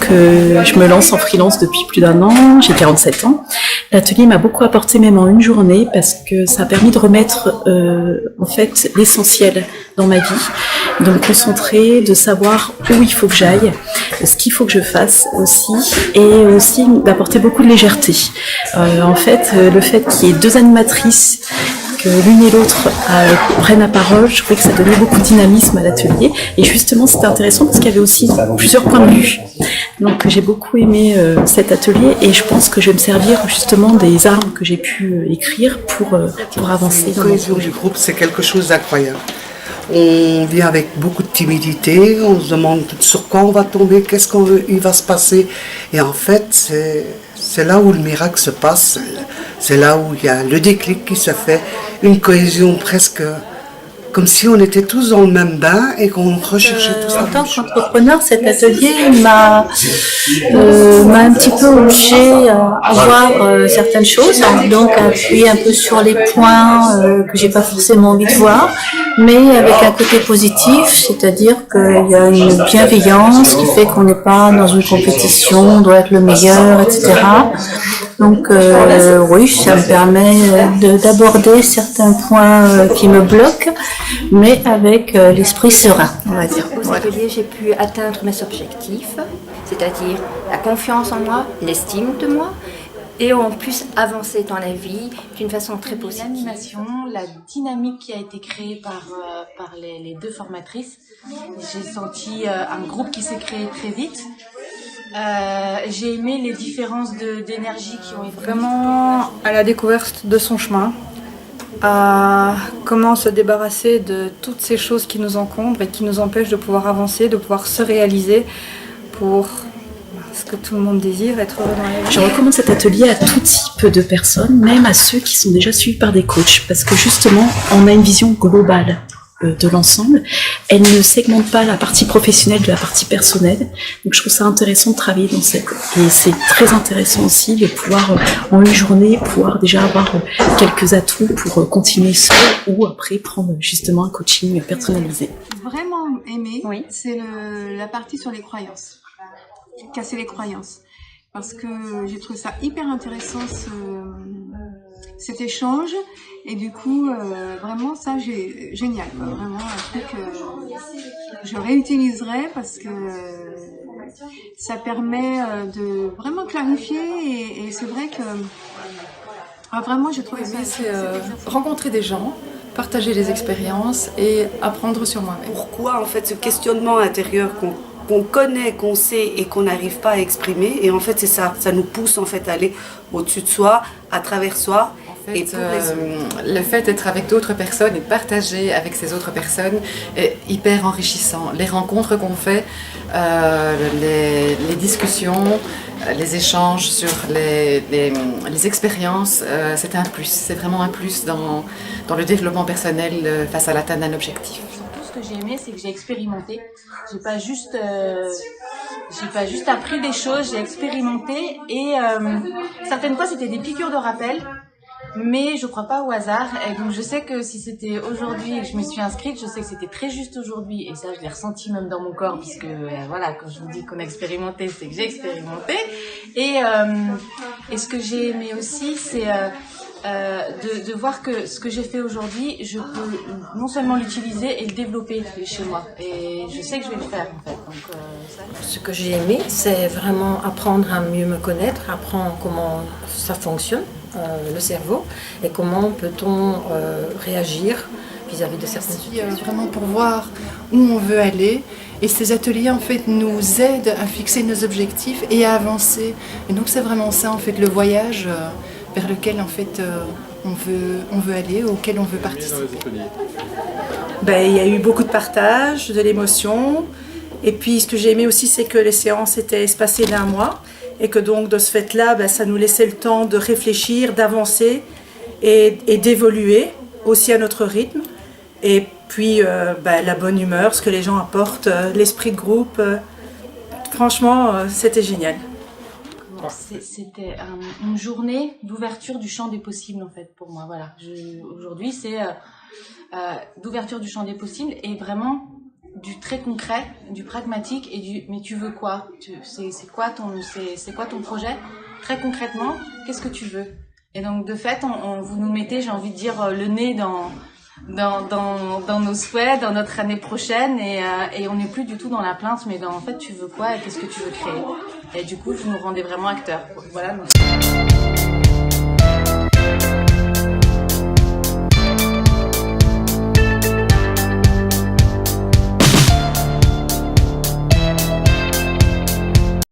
que je me lance en freelance depuis plus d'1 an, j'ai 47 ans. L'atelier m'a beaucoup apporté même en une journée parce que ça a permis de remettre en fait l'essentiel dans ma vie, de me concentrer, de savoir où il faut que j'aille, ce qu'il faut que je fasse aussi, et aussi d'apporter beaucoup de légèreté. En fait, le fait qu'il y ait 2 animatrices, que l'une et l'autre prennent la parole, je trouvais que ça donnait beaucoup de dynamisme à l'atelier. Et justement, c'était intéressant parce qu'il y avait aussi plusieurs points de vue. Donc j'ai beaucoup aimé cet atelier et je pense que je vais me servir justement des armes que j'ai pu écrire pour avancer. La cohésion du groupe, c'est quelque chose d'incroyable. On vient avec beaucoup de timidité, on se demande sur quoi on va tomber, qu'est-ce qu'il va se passer. Et en fait, c'est là où le miracle se passe, c'est là où il y a le déclic qui se fait, une cohésion presque comme si on était tous dans le même bain et qu'on recherchait tous la même chose. En tant qu'entrepreneur, cet atelier m'a un petit peu obligé à voir certaines choses, donc à appuyer un peu sur les points que j'ai pas forcément envie de voir, mais avec un côté positif, c'est-à-dire qu'il y a une bienveillance qui fait qu'on n'est pas dans une compétition, on doit être le meilleur, etc. Donc oui, ça me permet d'aborder certains points qui me bloquent, mais avec l'esprit serein, on va dire. Au atelier, j'ai pu atteindre mes objectifs, c'est-à-dire la confiance en moi, l'estime de moi, et en plus avancer dans la vie d'une façon très positive. L'animation, la dynamique qui a été créée par les 2 formatrices, j'ai senti un groupe qui s'est créé très vite. J'ai aimé les différences d'énergie qui ont été vraiment à la découverte de son chemin, à comment se débarrasser de toutes ces choses qui nous encombrent et qui nous empêchent de pouvoir avancer, de pouvoir se réaliser pour ce que tout le monde désire, être heureux dans la vie. Je recommande cet atelier à tout type de personnes, même à ceux qui sont déjà suivis par des coachs, parce que justement, on a une vision globale de l'ensemble. Elle ne segmente pas la partie professionnelle de la partie personnelle. Donc je trouve ça intéressant de travailler dans cette... Et c'est très intéressant aussi de pouvoir, en une journée, pouvoir déjà avoir quelques atouts pour continuer seul ou après prendre justement un coaching personnalisé. Vraiment aimé, Oui. c'est la partie sur les croyances. Casser les croyances. Parce que j'ai trouvé ça hyper intéressant cet échange. Et du coup, vraiment, ça, génial. Quoi. Vraiment, un truc que je réutiliserai parce que ça permet de vraiment clarifier. Et c'est vrai que vraiment, j'ai trouvé ça... C'est rencontrer des gens, partager des expériences et apprendre sur moi-même. Pourquoi, en fait, ce questionnement intérieur qu'on connaît, qu'on sait et qu'on n'arrive pas à exprimer. Et en fait, c'est ça. Ça nous pousse en fait à aller au-dessus de soi, à travers soi. En fait, le fait d'être avec d'autres personnes et de partager avec ces autres personnes est hyper enrichissant. Les rencontres qu'on fait, les discussions, les échanges sur les expériences, c'est un plus. C'est vraiment un plus dans le développement personnel face à l'atteinte d'un objectif. Ce que j'ai aimé, c'est que j'ai expérimenté. J'ai pas juste appris des choses, j'ai expérimenté et certaines fois c'était des piqûres de rappel, mais je crois pas au hasard. Et donc je sais que si c'était aujourd'hui et que je me suis inscrite, je sais que c'était très juste aujourd'hui et ça je l'ai ressenti même dans mon corps puisque voilà, quand je vous dis qu'on a expérimenté, c'est que j'ai expérimenté. Et ce que j'ai aimé aussi, c'est de voir que ce que j'ai fait aujourd'hui, je peux non seulement l'utiliser et le développer chez moi. Et je sais que je vais le faire en fait. Donc, Ce que j'ai aimé, c'est vraiment apprendre à mieux me connaître, apprendre comment ça fonctionne, le cerveau, et comment peut-on réagir vis-à-vis de certaines situations. Vraiment pour voir où on veut aller. Et ces ateliers en fait nous aident à fixer nos objectifs et à avancer. Et donc c'est vraiment ça en fait le voyage vers lequel en fait on veut aller, auquel on veut participer. Il y a eu beaucoup de partage, de l'émotion. Et puis ce que j'ai aimé aussi, c'est que les séances étaient espacées d'1 mois. Et que donc de ce fait-là, ça nous laissait le temps de réfléchir, d'avancer et d'évoluer aussi à notre rythme. Et puis la bonne humeur, ce que les gens apportent, l'esprit de groupe. Franchement, c'était génial. C'était une journée d'ouverture du champ des possibles en fait pour moi. Voilà. Aujourd'hui c'est d'ouverture du champ des possibles et vraiment du très concret, du pragmatique et du mais tu veux quoi? C'est quoi ton projet? Très concrètement, qu'est-ce que tu veux? Et donc de fait, vous nous mettez, j'ai envie de dire, le nez dans nos souhaits, dans notre année prochaine, et on n'est plus du tout dans la plainte, mais en fait tu veux quoi et qu'est-ce que tu veux créer? Et du coup, vous nous rendez vraiment acteurs. Voilà. Donc...